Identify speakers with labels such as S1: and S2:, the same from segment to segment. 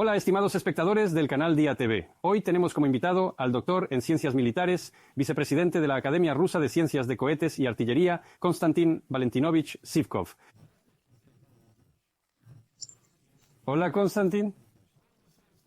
S1: Hola, estimados espectadores del canal Día TV. Hoy tenemos como invitado al doctor en Ciencias Militares, vicepresidente de la Academia Rusa de Ciencias de Cohetes y Artillería, Konstantin Valentinovich Zhivkov. Hola, Konstantin.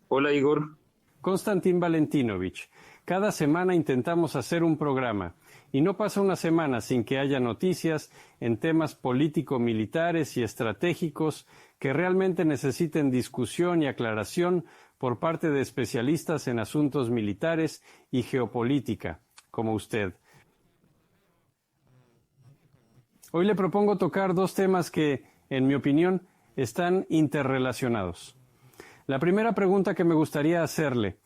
S2: Hola, Igor.
S1: Konstantin Valentinovich, cada semana intentamos hacer un programa y no pasa una semana sin que haya noticias en temas político-militares y estratégicos que realmente necesiten discusión y aclaración por parte de especialistas en asuntos militares y geopolítica, como usted. Hoy le propongo tocar dos temas que, en mi opinión, están interrelacionados. La primera pregunta que me gustaría hacerle: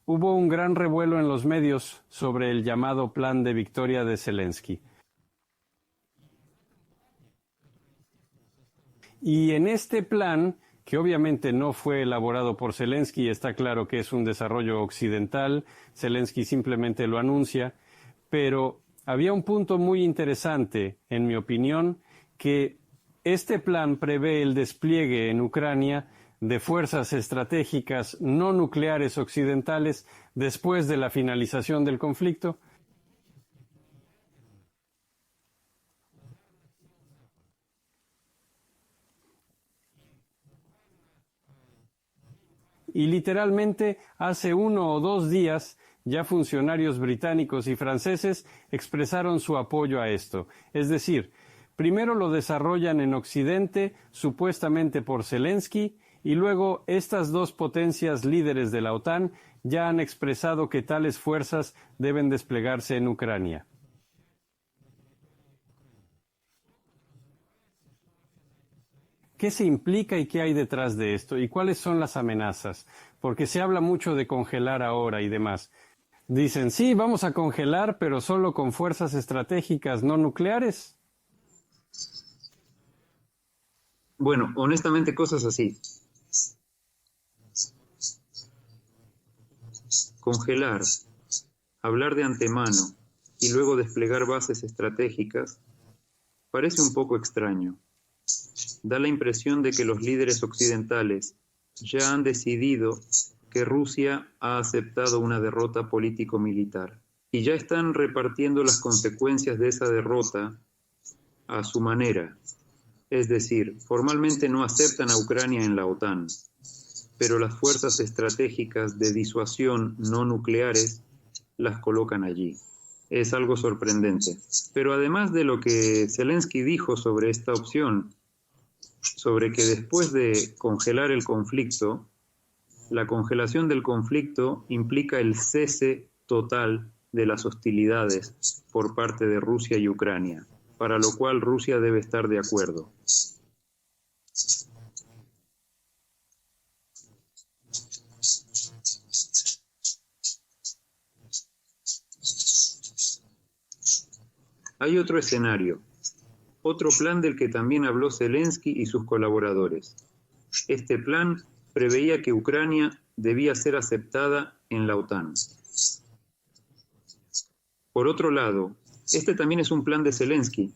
S1: hubo un gran revuelo en los medios sobre el llamado Plan de Victoria de Zelensky. Y en este plan, que obviamente no fue elaborado por Zelensky, está claro que es un desarrollo occidental, Zelensky simplemente lo anuncia, pero había un punto muy interesante, en mi opinión, que este plan prevé el despliegue en Ucrania de fuerzas estratégicas no nucleares occidentales después de la finalización del conflicto. Y literalmente hace 1 o 2 días ya funcionarios británicos y franceses expresaron su apoyo a esto. Es decir, primero lo desarrollan en Occidente, supuestamente por Zelensky, y luego estas dos potencias líderes de la OTAN ya han expresado que tales fuerzas deben desplegarse en Ucrania. ¿Qué se implica y qué hay detrás de esto? ¿Y cuáles son las amenazas? Porque se habla mucho de congelar ahora y demás. Dicen, sí, vamos a congelar, pero solo con fuerzas estratégicas no nucleares.
S2: Bueno, honestamente, cosas así. Congelar, hablar de antemano y luego desplegar bases estratégicas parece un poco extraño. Da la impresión de que los líderes occidentales ya han decidido que Rusia ha aceptado una derrota político-militar y ya están repartiendo las consecuencias de esa derrota a su manera. Es decir, formalmente no aceptan a Ucrania en la OTAN, pero las fuerzas estratégicas de disuasión no nucleares las colocan allí. Es algo sorprendente. Pero además de lo que Zelensky dijo sobre esta opción, sobre que después de congelar el conflicto, la congelación del conflicto implica el cese total de las hostilidades por parte de Rusia y Ucrania, para lo cual Rusia debe estar de acuerdo. Hay otro escenario, otro plan del que también habló Zelensky y sus colaboradores. Este plan preveía que Ucrania debía ser aceptada en la OTAN. Por otro lado, este también es un plan de Zelensky.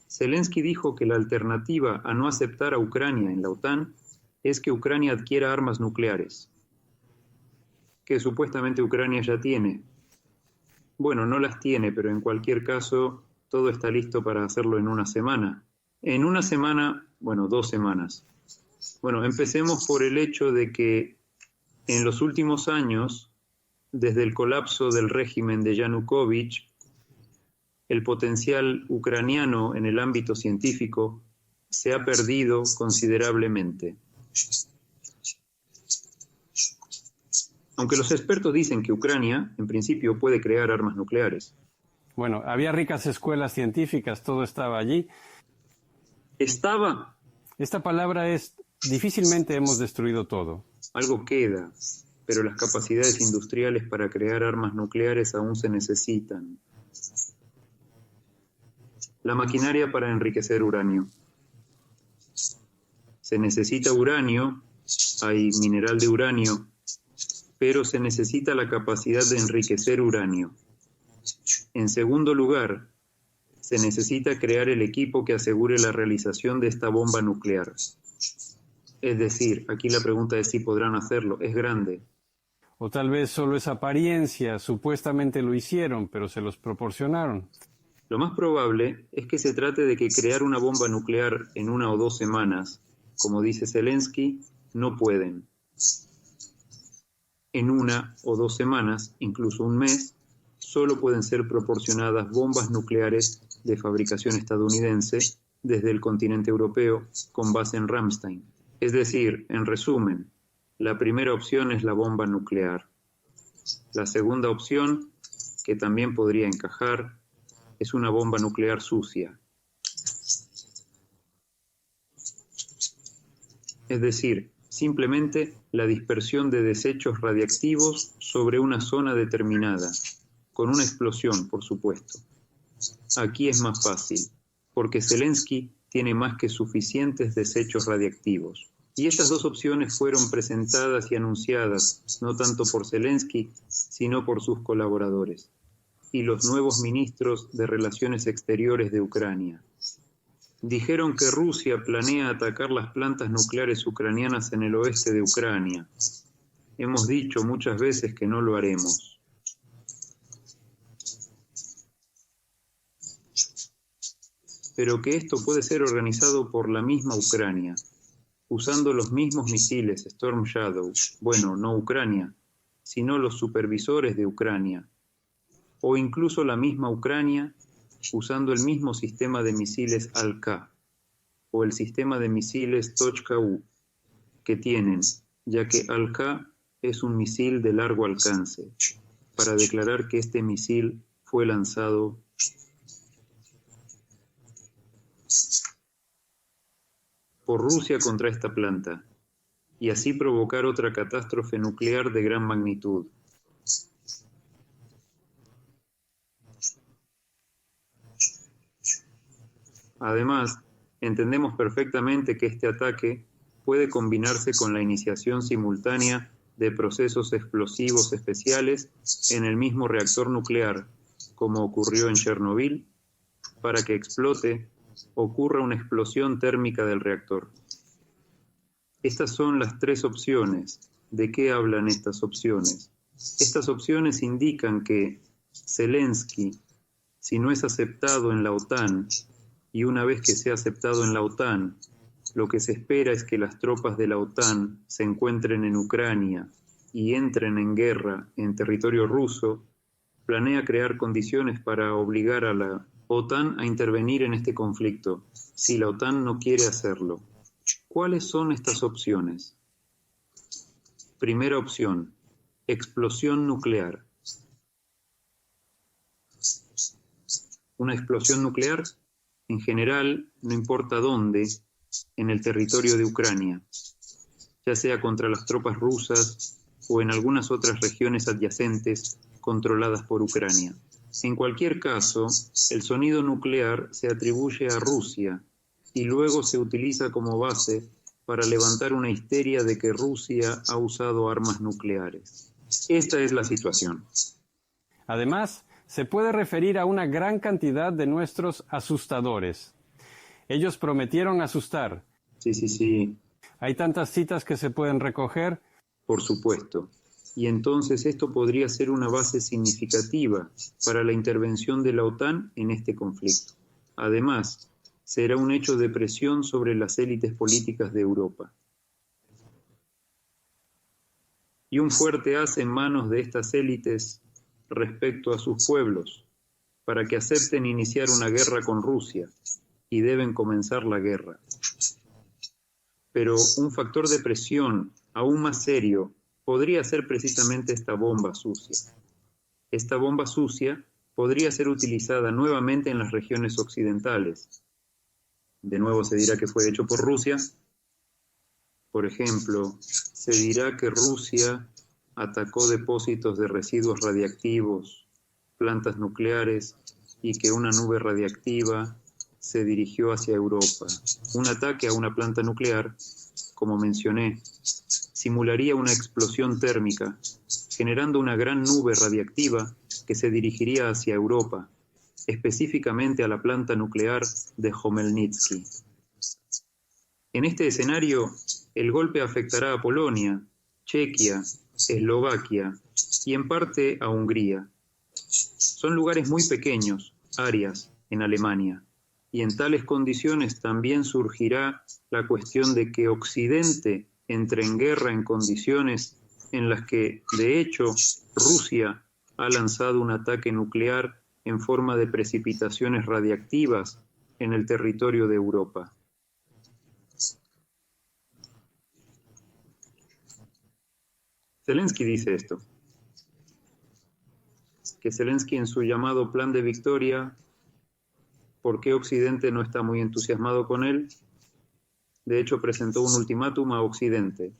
S2: Zelensky dijo que la alternativa a no aceptar a Ucrania en la OTAN es que Ucrania adquiera armas nucleares, que supuestamente Ucrania ya tiene. Bueno, no las tiene, pero en cualquier caso todo está listo para hacerlo en una semana. En una semana, bueno, 2 semanas. Bueno, empecemos por el hecho de que en los últimos años, desde el colapso del régimen de Yanukovych, el potencial ucraniano en el ámbito científico se ha perdido considerablemente. Aunque los expertos dicen que Ucrania, en principio, puede crear armas nucleares.
S1: Bueno, había ricas escuelas científicas, todo estaba allí.
S2: ¿Estaba?
S1: Esta palabra es, difícilmente hemos destruido todo.
S2: Algo queda, pero las capacidades industriales para crear armas nucleares aún se necesitan. La maquinaria para enriquecer uranio. Se necesita uranio, hay mineral de uranio, pero se necesita la capacidad de enriquecer uranio. En segundo lugar, se necesita crear el equipo que asegure la realización de esta bomba nuclear. Es decir, aquí la pregunta es si podrán hacerlo, es grande.
S1: O tal vez solo es apariencia, supuestamente lo hicieron, pero se los proporcionaron.
S2: Lo más probable es que se trate de que crear una bomba nuclear en 1 o 2 semanas, como dice Zelensky, no pueden. En 1 o 2 semanas, incluso un mes, solo pueden ser proporcionadas bombas nucleares de fabricación estadounidense desde el continente europeo con base en Ramstein. Es decir, en resumen, la primera opción es la bomba nuclear. La segunda opción, que también podría encajar, es una bomba nuclear sucia. Es decir, simplemente la dispersión de desechos radiactivos sobre una zona determinada, con una explosión, por supuesto. Aquí es más fácil, porque Zelensky tiene más que suficientes desechos radiactivos. Y estas dos opciones fueron presentadas y anunciadas, no tanto por Zelensky, sino por sus colaboradores y los nuevos ministros de Relaciones Exteriores de Ucrania. Dijeron que Rusia planea atacar las plantas nucleares ucranianas en el oeste de Ucrania. Hemos dicho muchas veces que no lo haremos. Pero que esto puede ser organizado por la misma Ucrania, usando los mismos misiles Storm Shadow, bueno, no Ucrania, sino los supervisores de Ucrania, o incluso la misma Ucrania usando el mismo sistema de misiles Al-K o el sistema de misiles Tochka-U que tienen, ya que Al-K es un misil de largo alcance, para declarar que este misil fue lanzado por Rusia contra esta planta, y así provocar otra catástrofe nuclear de gran magnitud. Además, entendemos perfectamente que este ataque puede combinarse con la iniciación simultánea de procesos explosivos especiales en el mismo reactor nuclear, como ocurrió en Chernobyl, para que explote, ocurra una explosión térmica del reactor. Estas son las 3 opciones. ¿De qué hablan estas opciones? Estas opciones indican que Zelensky, si no es aceptado en la OTAN, y una vez que sea aceptado en la OTAN, lo que se espera es que las tropas de la OTAN se encuentren en Ucrania y entren en guerra en territorio ruso, planea crear condiciones para obligar a la OTAN a intervenir en este conflicto, si la OTAN no quiere hacerlo. ¿Cuáles son estas opciones? Primera opción, explosión nuclear. Una explosión nuclear, en general, no importa dónde, en el territorio de Ucrania, ya sea contra las tropas rusas o en algunas otras regiones adyacentes controladas por Ucrania. En cualquier caso, el sonido nuclear se atribuye a Rusia y luego se utiliza como base para levantar una histeria de que Rusia ha usado armas nucleares. Esta es la situación.
S1: Además, se puede referir a una gran cantidad de nuestros asustadores. Ellos prometieron asustar.
S2: Sí.
S1: Hay tantas citas que se pueden recoger.
S2: Por supuesto. Y entonces esto podría ser una base significativa para la intervención de la OTAN en este conflicto. Además, será un hecho de presión sobre las élites políticas de Europa. Y un fuerte as en manos de estas élites respecto a sus pueblos, para que acepten iniciar una guerra con Rusia, y deben comenzar la guerra. Pero un factor de presión aún más serio podría ser precisamente esta bomba sucia. Esta bomba sucia podría ser utilizada nuevamente en las regiones occidentales. De nuevo se dirá que fue hecho por Rusia. Por ejemplo, se dirá que Rusia atacó depósitos de residuos radiactivos, plantas nucleares, y que una nube radiactiva se dirigió hacia Europa. Un ataque a una planta nuclear, como mencioné, simularía una explosión térmica, generando una gran nube radiactiva que se dirigiría hacia Europa, específicamente a la planta nuclear de Jomelnitsky. En este escenario, el golpe afectará a Polonia, Chequia, Eslovaquia y en parte a Hungría. Son lugares muy pequeños, áreas, en Alemania, y en tales condiciones también surgirá la cuestión de que Occidente entre en guerra en condiciones en las que, de hecho, Rusia ha lanzado un ataque nuclear en forma de precipitaciones radiactivas en el territorio de Europa. Zelensky dice esto, que Zelensky en su llamado Plan de Victoria, ¿por qué Occidente no está muy entusiasmado con él? De hecho, presentó un ultimátum a Occidente.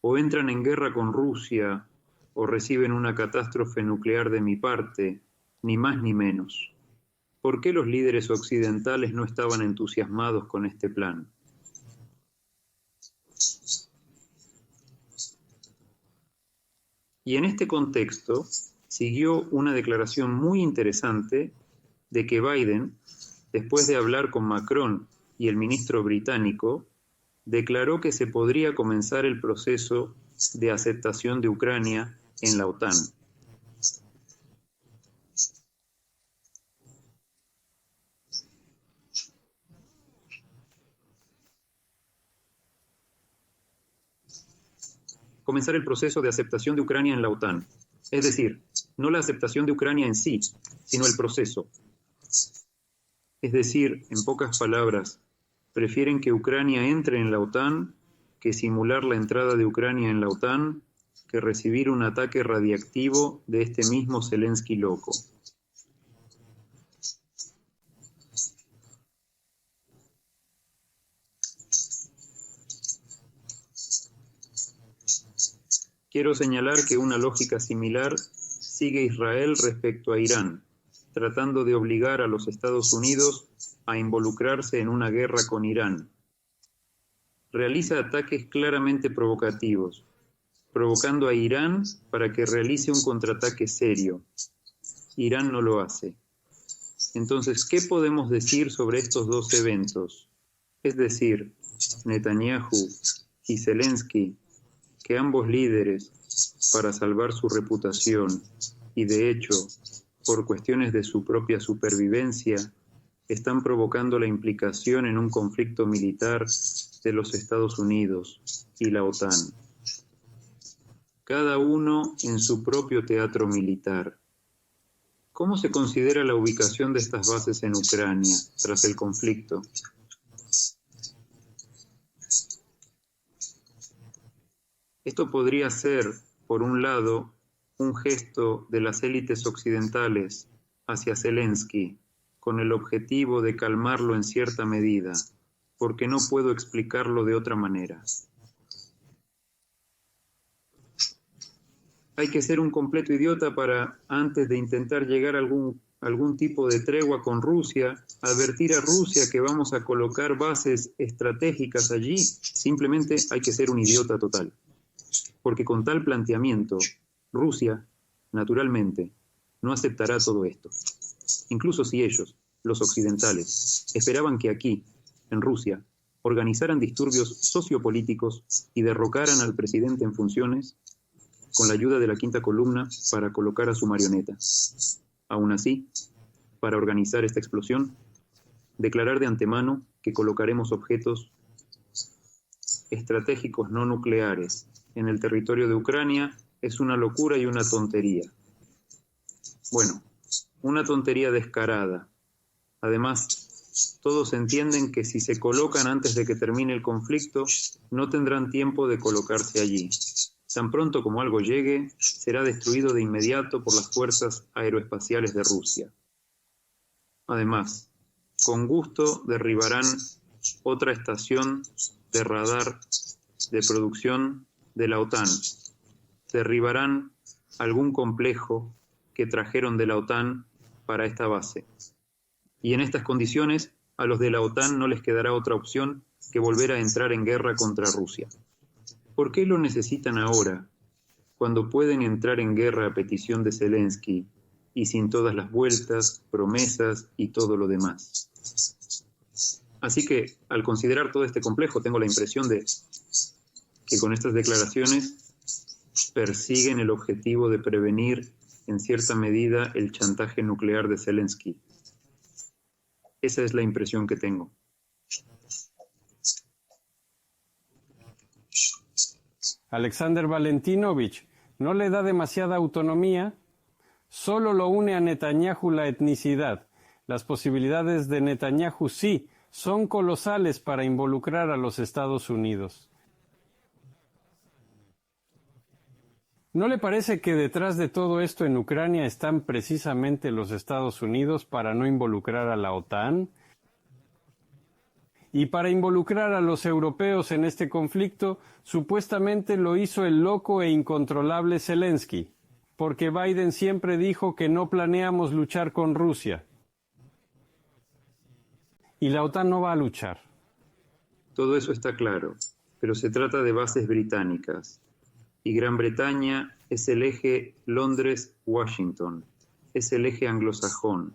S2: O entran en guerra con Rusia, o reciben una catástrofe nuclear de mi parte, ni más ni menos. ¿Por qué los líderes occidentales no estaban entusiasmados con este plan? Y en este contexto siguió una declaración muy interesante de que Biden, después de hablar con Macron y el ministro británico, declaró que se podría comenzar el proceso de aceptación de Ucrania en la OTAN. Comenzar el proceso de aceptación de Ucrania en la OTAN. Es decir, no la aceptación de Ucrania en sí, sino el proceso. Es decir, en pocas palabras, prefieren que Ucrania entre en la OTAN, que simular la entrada de Ucrania en la OTAN, que recibir un ataque radiactivo de este mismo Zelensky loco. Quiero señalar que una lógica similar sigue Israel respecto a Irán, tratando de obligar a los Estados Unidos a involucrarse en una guerra con Irán. Realiza ataques claramente provocativos, provocando a Irán para que realice un contraataque serio. Irán no lo hace. Entonces, ¿qué podemos decir sobre estos dos eventos? Es decir, Netanyahu y Zelensky, que ambos líderes, para salvar su reputación y de hecho, por cuestiones de su propia supervivencia, están provocando la implicación en un conflicto militar de los Estados Unidos y la OTAN. Cada uno en su propio teatro militar. ¿Cómo se considera la ubicación de estas bases en Ucrania tras el conflicto? Esto podría ser, por un lado, un gesto de las élites occidentales hacia Zelensky, con el objetivo de calmarlo en cierta medida, porque no puedo explicarlo de otra manera. Hay que ser un completo idiota para, antes de intentar llegar a algún tipo de tregua con Rusia, advertir a Rusia que vamos a colocar bases estratégicas allí. Simplemente hay que ser un idiota total. Porque con tal planteamiento, Rusia, naturalmente, no aceptará todo esto. Incluso si ellos, los occidentales, esperaban que aquí, en Rusia, organizaran disturbios sociopolíticos y derrocaran al presidente en funciones con la ayuda de la quinta columna para colocar a su marioneta. Aún así, para organizar esta explosión, declarar de antemano que colocaremos objetos estratégicos no nucleares en el territorio de Ucrania es una locura y una tontería. Bueno, una tontería descarada. Además, todos entienden que si se colocan antes de que termine el conflicto, no tendrán tiempo de colocarse allí. Tan pronto como algo llegue, será destruido de inmediato por las fuerzas aeroespaciales de Rusia. Además, con gusto derribarán otra estación de radar de producción de la OTAN. Derribarán algún complejo que trajeron de la OTAN para esta base. Y en estas condiciones, a los de la OTAN no les quedará otra opción que volver a entrar en guerra contra Rusia. ¿Por qué lo necesitan ahora, cuando pueden entrar en guerra a petición de Zelensky y sin todas las vueltas, promesas y todo lo demás? Así que, al considerar todo este complejo, tengo la impresión de que con estas declaraciones persiguen el objetivo de prevenir, en cierta medida, el chantaje nuclear de Zelensky. Esa es la impresión que tengo.
S1: Alexander Valentinovich, ¿no le da demasiada autonomía? Solo lo une a Netanyahu la etnicidad. Las posibilidades de Netanyahu sí son colosales para involucrar a los Estados Unidos. ¿No le parece que detrás de todo esto en Ucrania están precisamente los Estados Unidos para no involucrar a la OTAN? Y para involucrar a los europeos en este conflicto, supuestamente lo hizo el loco e incontrolable Zelensky, porque Biden siempre dijo que no planeamos luchar con Rusia. Y la OTAN no va a luchar.
S2: Todo eso está claro, pero se trata de bases británicas. Y Gran Bretaña es el eje Londres-Washington, es el eje anglosajón.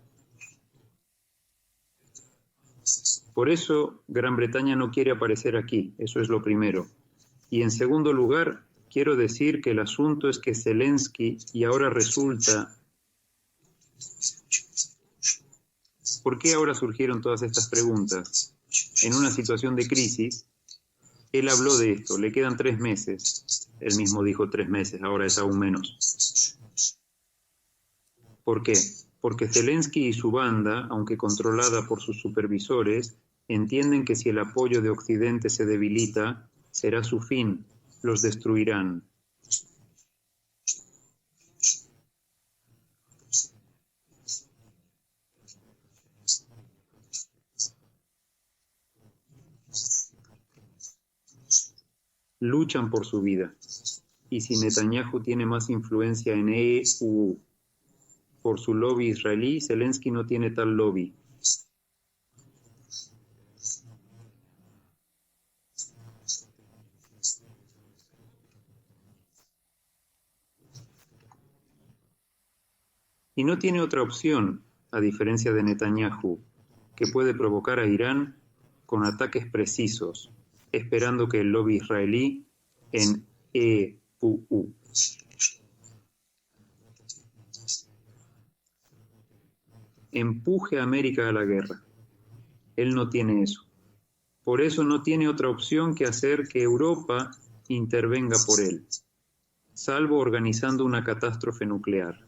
S2: Por eso, Gran Bretaña no quiere aparecer aquí, eso es lo primero. Y en segundo lugar, quiero decir que el asunto es que Zelensky, y ahora resulta... ¿Por qué ahora surgieron todas estas preguntas? En una situación de crisis, él habló de esto, le quedan 3 meses. Él mismo dijo 3 meses, ahora es aún menos. ¿Por qué? Porque Zelensky y su banda, aunque controlada por sus supervisores, entienden que si el apoyo de Occidente se debilita, será su fin, los destruirán. Luchan por su vida. Y si Netanyahu tiene más influencia en EU por su lobby israelí, Zelensky no tiene tal lobby. Y no tiene otra opción, a diferencia de Netanyahu, que puede provocar a Irán con ataques precisos, esperando que el lobby israelí en EU empuje a América a la guerra. Él no tiene eso. Por eso no tiene otra opción que hacer que Europa intervenga por él, salvo organizando una catástrofe nuclear.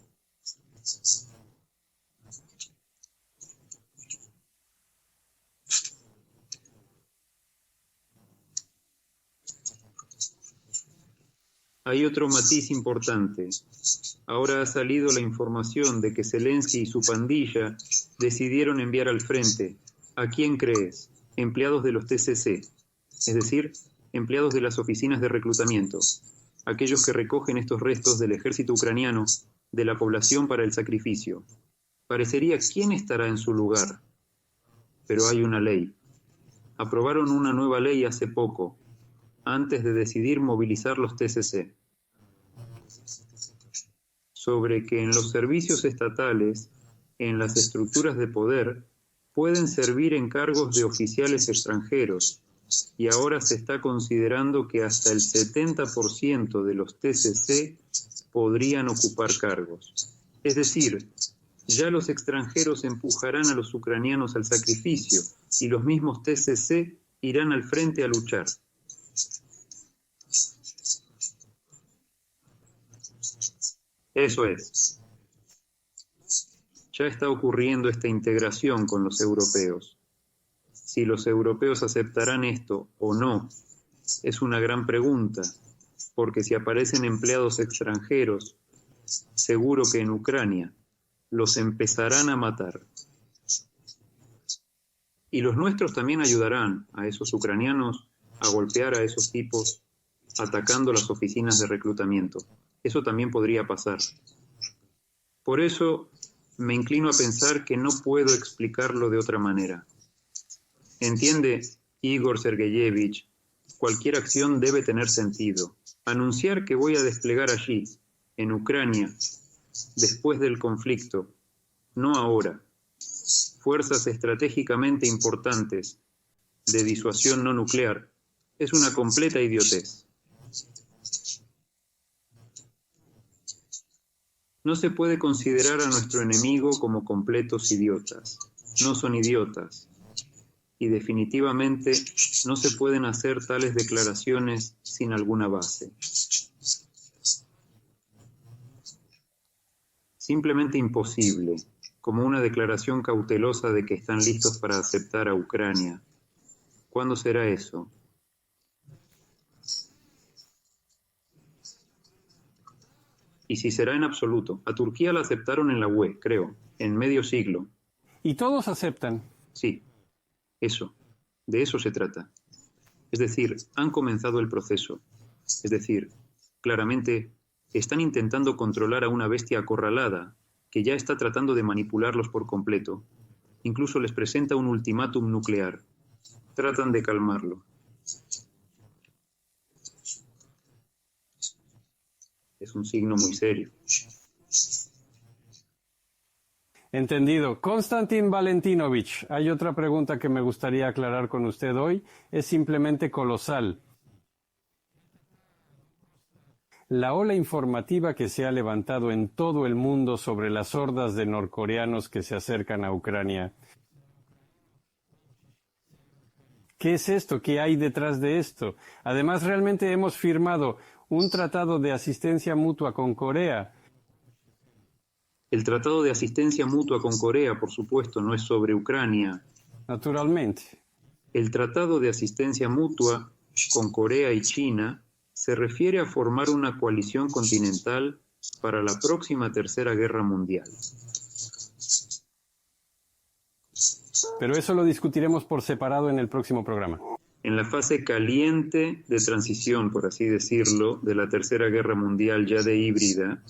S2: Hay otro matiz importante. Ahora ha salido la información de que Zelensky y su pandilla decidieron enviar al frente, ¿a quién crees? Empleados de los TCC, es decir, empleados de las oficinas de reclutamiento, aquellos que recogen estos restos del ejército ucraniano, de la población para el sacrificio. Parecería quién estará en su lugar. Pero hay una ley. Aprobaron una nueva ley hace poco, antes de decidir movilizar los TCC, sobre que en los servicios estatales, en las estructuras de poder, pueden servir en cargos de oficiales extranjeros, y ahora se está considerando que hasta el 70% de los TCC podrían ocupar cargos. Es decir, ya los extranjeros empujarán a los ucranianos al sacrificio, y los mismos TCC irán al frente a luchar. Eso es. Ya está ocurriendo esta integración con los europeos. Si los europeos aceptarán esto o no, es una gran pregunta, porque si aparecen empleados extranjeros, seguro que en Ucrania los empezarán a matar. Y los nuestros también ayudarán a esos ucranianos a golpear a esos tipos atacando las oficinas de reclutamiento. Eso también podría pasar. Por eso me inclino a pensar que no puedo explicarlo de otra manera. Entiende, Igor Sergeyevich, cualquier acción debe tener sentido. Anunciar que voy a desplegar allí, en Ucrania, después del conflicto, no ahora, fuerzas estratégicamente importantes de disuasión no nuclear es una completa idiotez. No se puede considerar a nuestro enemigo como completos idiotas. No son idiotas. Y definitivamente no se pueden hacer tales declaraciones sin alguna base. Simplemente imposible, como una declaración cautelosa de que están listos para aceptar a Ucrania. ¿Cuándo será eso? Y si será en absoluto. A Turquía la aceptaron en la UE, creo, en medio siglo.
S1: Y todos aceptan.
S2: Sí, eso. De eso se trata. Es decir, han comenzado el proceso. Es decir, claramente están intentando controlar a una bestia acorralada que ya está tratando de manipularlos por completo. Incluso les presenta un ultimátum nuclear. Tratan de calmarlo. Es un signo muy serio.
S1: Entendido. Konstantin Valentinovich, hay otra pregunta que me gustaría aclarar con usted hoy. Es simplemente colosal. La ola informativa que se ha levantado en todo el mundo sobre las hordas de norcoreanos que se acercan a Ucrania. ¿Qué es esto? ¿Qué hay detrás de esto? Además, realmente hemos firmado un tratado de asistencia mutua con Corea.
S2: El tratado de asistencia mutua con Corea, por supuesto, no es sobre Ucrania.
S1: Naturalmente.
S2: El tratado de asistencia mutua con Corea y China se refiere a formar una coalición continental para la próxima Tercera Guerra Mundial.
S1: Pero eso lo discutiremos por separado en el próximo programa.
S2: En la fase caliente de transición, por así decirlo, de la Tercera Guerra Mundial ya de híbrida,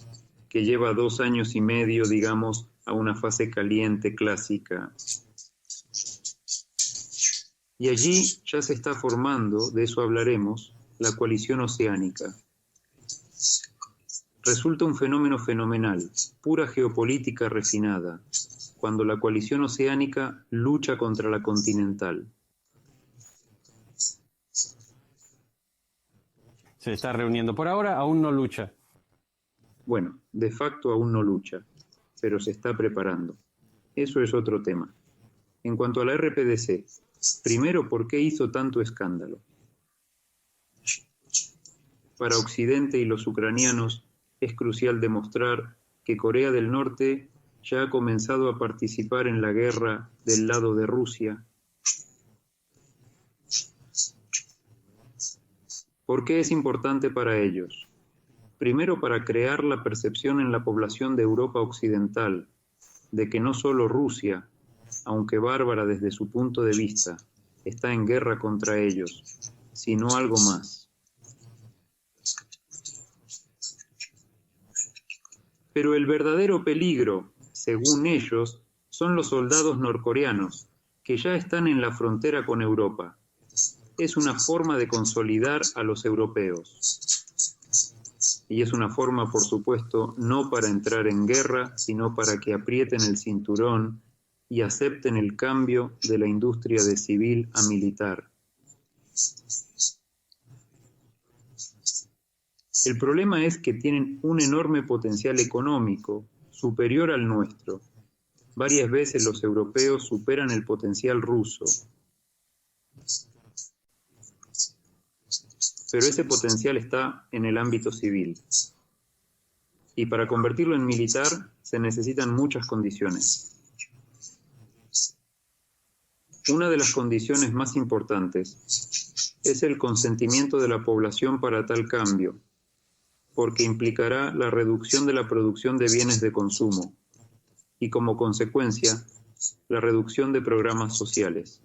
S2: que lleva 2 años y medio, digamos, a una fase caliente clásica. Y allí ya se está formando, de eso hablaremos, la coalición oceánica. Resulta un fenómeno fenomenal, pura geopolítica refinada, cuando la coalición oceánica lucha contra la continental.
S1: Se está reuniendo. Por ahora aún no lucha.
S2: Bueno, de facto aún no lucha, pero se está preparando. Eso es otro tema. En cuanto a la RPDC, primero, ¿por qué hizo tanto escándalo? Para Occidente y los ucranianos es crucial demostrar que Corea del Norte ya ha comenzado a participar en la guerra del lado de Rusia. ¿Por qué es importante para ellos? Primero, para crear la percepción en la población de Europa Occidental de que no solo Rusia, aunque bárbara desde su punto de vista, está en guerra contra ellos, sino algo más. Pero el verdadero peligro, según ellos, son los soldados norcoreanos, que ya están en la frontera con Europa. Es una forma de consolidar a los europeos. Y es una forma, por supuesto, no para entrar en guerra, sino para que aprieten el cinturón y acepten el cambio de la industria de civil a militar. El problema es que tienen un enorme potencial económico, superior al nuestro. Varias veces los europeos superan el potencial ruso. Pero ese potencial está en el ámbito civil. Y para convertirlo en militar se necesitan muchas condiciones. Una de las condiciones más importantes es el consentimiento de la población para tal cambio, porque implicará la reducción de la producción de bienes de consumo y, como consecuencia, la reducción de programas sociales.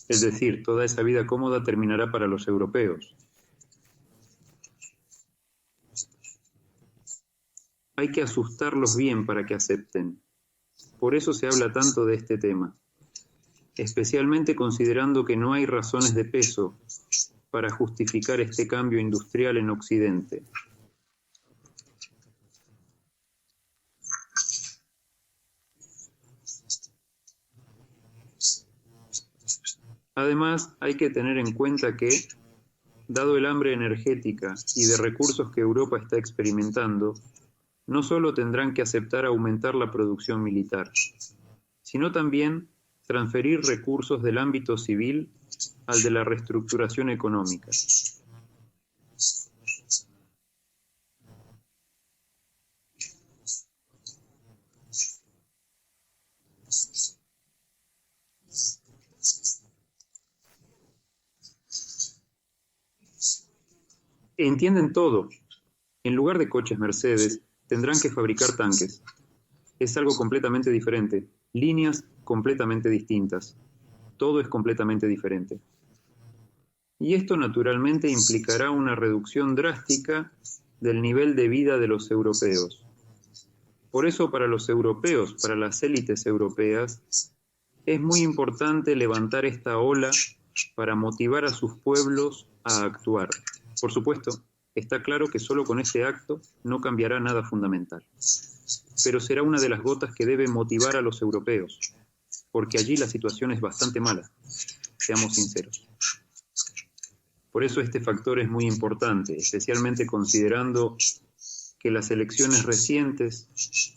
S2: Es decir, toda esa vida cómoda terminará para los europeos. Hay que asustarlos bien para que acepten. Por eso se habla tanto de este tema, especialmente considerando que no hay razones de peso para justificar este cambio industrial en Occidente. Además, hay que tener en cuenta que, dado el hambre energética y de recursos que Europa está experimentando, no solo tendrán que aceptar aumentar la producción militar, sino también transferir recursos del ámbito civil al de la reestructuración económica. Entienden todo. En lugar de coches Mercedes, tendrán que fabricar tanques. Es algo completamente diferente. Líneas completamente distintas. Todo es completamente diferente. Y esto naturalmente implicará una reducción drástica del nivel de vida de los europeos. Por eso para los europeos, para las élites europeas, es muy importante levantar esta ola para motivar a sus pueblos a actuar. Por supuesto, está claro que solo con este acto no cambiará nada fundamental. Pero será una de las gotas que debe motivar a los europeos, porque allí la situación es bastante mala, seamos sinceros. Por eso este factor es muy importante, especialmente considerando que las elecciones recientes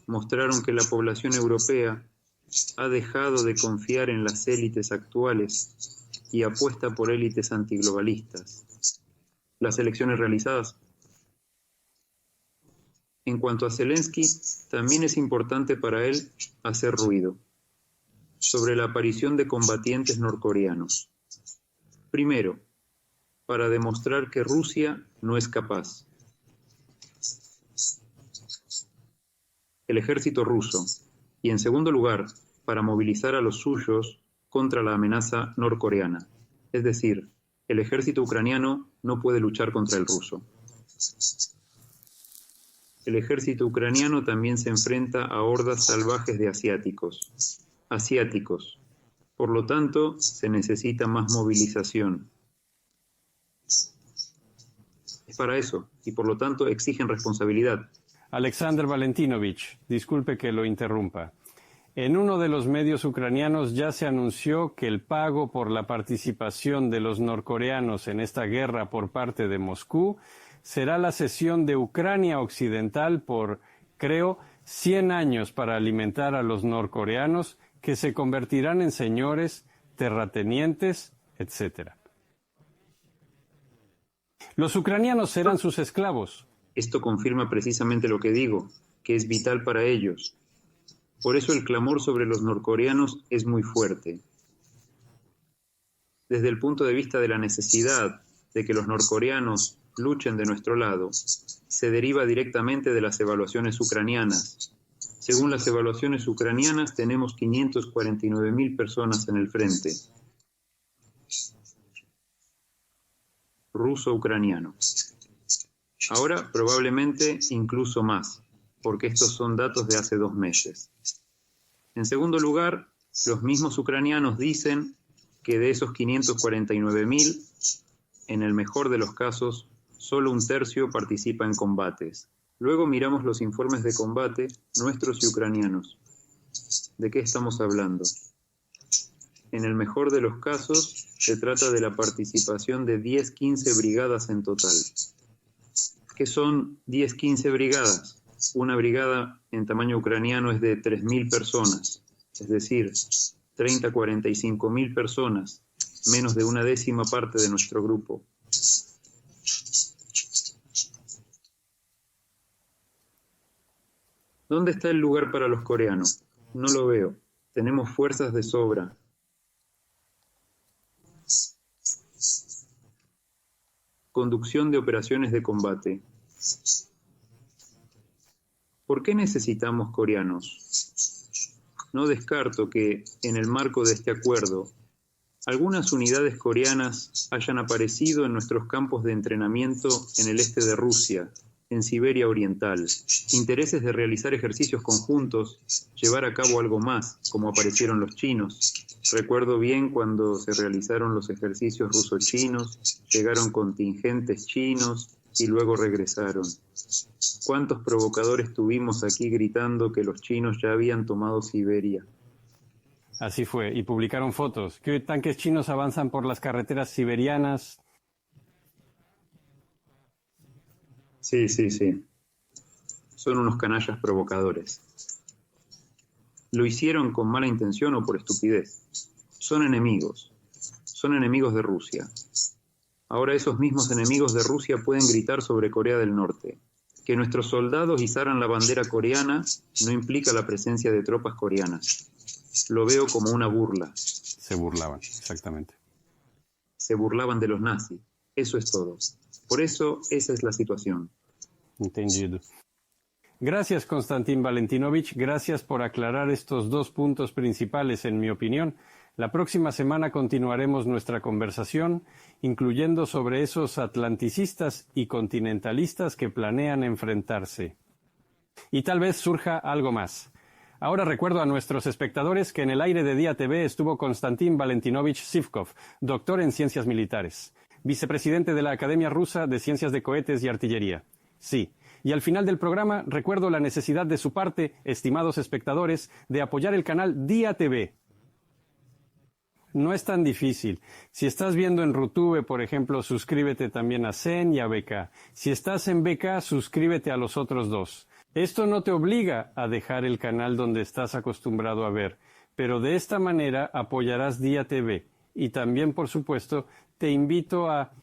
S2: mostraron que la población europea ha dejado de confiar en las élites actuales y apuesta por élites antiglobalistas. Las elecciones realizadas. En cuanto a Zelensky, también es importante para él hacer ruido sobre la aparición de combatientes norcoreanos. Primero, para demostrar que Rusia no es capaz. El ejército ruso. Y en segundo lugar, para movilizar a los suyos contra la amenaza norcoreana. Es decir, el ejército ucraniano no puede luchar contra el ruso. El ejército ucraniano también se enfrenta a hordas salvajes de asiáticos. Por lo tanto, se necesita más movilización. Es para eso, y por lo tanto exigen responsabilidad.
S1: Alexander Valentinovich, disculpe que lo interrumpa. En uno de los medios ucranianos ya se anunció que el pago por la participación de los norcoreanos en esta guerra por parte de Moscú será la cesión de Ucrania Occidental por, creo, 100 años para alimentar a los norcoreanos que se convertirán en señores, terratenientes, etc. Los ucranianos serán sus esclavos.
S2: Esto confirma precisamente lo que digo, que es vital para ellos. Por eso el clamor sobre los norcoreanos es muy fuerte. Desde el punto de vista de la necesidad de que los norcoreanos luchen de nuestro lado, se deriva directamente de las evaluaciones ucranianas. Según las evaluaciones ucranianas, tenemos 549.000 personas en el frente. Ruso-ucraniano. Ahora probablemente incluso más, porque estos son datos de hace 2 meses. En segundo lugar, los mismos ucranianos dicen que de esos 549.000, en el mejor de los casos, solo 1/3 participa en combates. Luego miramos los informes de combate, nuestros y ucranianos. ¿De qué estamos hablando? En el mejor de los casos, se trata de la participación de 10-15 brigadas en total. ¿Qué son 10-15 brigadas? Una brigada en tamaño ucraniano es de 3.000 personas, es decir, 30-45.000 personas, menos de 1/10 parte de nuestro grupo. ¿Dónde está el lugar para los coreanos? No lo veo. Tenemos fuerzas de sobra. Conducción de operaciones de combate. ¿Por qué necesitamos coreanos? No descarto que, en el marco de este acuerdo, algunas unidades coreanas hayan aparecido en nuestros campos de entrenamiento en el este de Rusia, en Siberia Oriental, intereses de realizar ejercicios conjuntos, llevar a cabo algo más, como aparecieron los chinos. Recuerdo bien cuando se realizaron los ejercicios ruso-chinos, llegaron contingentes chinos y luego regresaron. ¿Cuántos provocadores tuvimos aquí gritando que los chinos ya habían tomado Siberia?
S1: Así fue, y publicaron fotos. Que tanques chinos avanzan por las carreteras siberianas.
S2: Sí, sí, sí. Son unos canallas provocadores. ¿Lo hicieron con mala intención o por estupidez? Son enemigos de Rusia. Ahora esos mismos enemigos de Rusia pueden gritar sobre Corea del Norte. Que nuestros soldados izaran la bandera coreana no implica la presencia de tropas coreanas. Lo veo como una burla.
S1: Se burlaban, exactamente.
S2: Se burlaban de los nazis. Eso es todo. Por eso, esa es la situación.
S1: Entendido. Gracias, Konstantin Valentinovich. Gracias por aclarar estos dos puntos principales, en mi opinión. La próxima semana continuaremos nuestra conversación, incluyendo sobre esos atlanticistas y continentalistas que planean enfrentarse. Y tal vez surja algo más. Ahora recuerdo a nuestros espectadores que en el aire de Día TV estuvo Konstantin Valentinovich Sivkov, doctor en ciencias militares, vicepresidente de la Academia Rusa de Ciencias de Cohetes y Artillería. Sí. Y al final del programa recuerdo la necesidad de su parte, estimados espectadores, de apoyar el canal Día TV. No es tan difícil. Si estás viendo en Rutube, por ejemplo, suscríbete también a Zen y a BK. Si estás en BK, suscríbete a los otros dos. Esto no te obliga a dejar el canal donde estás acostumbrado a ver, pero de esta manera apoyarás Día TV. Y también, por supuesto, te invito a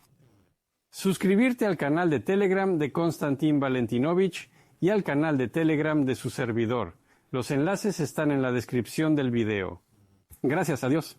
S1: suscribirte al canal de Telegram de Konstantin Valentinovich y al canal de Telegram de su servidor. Los enlaces están en la descripción del video. Gracias, adiós.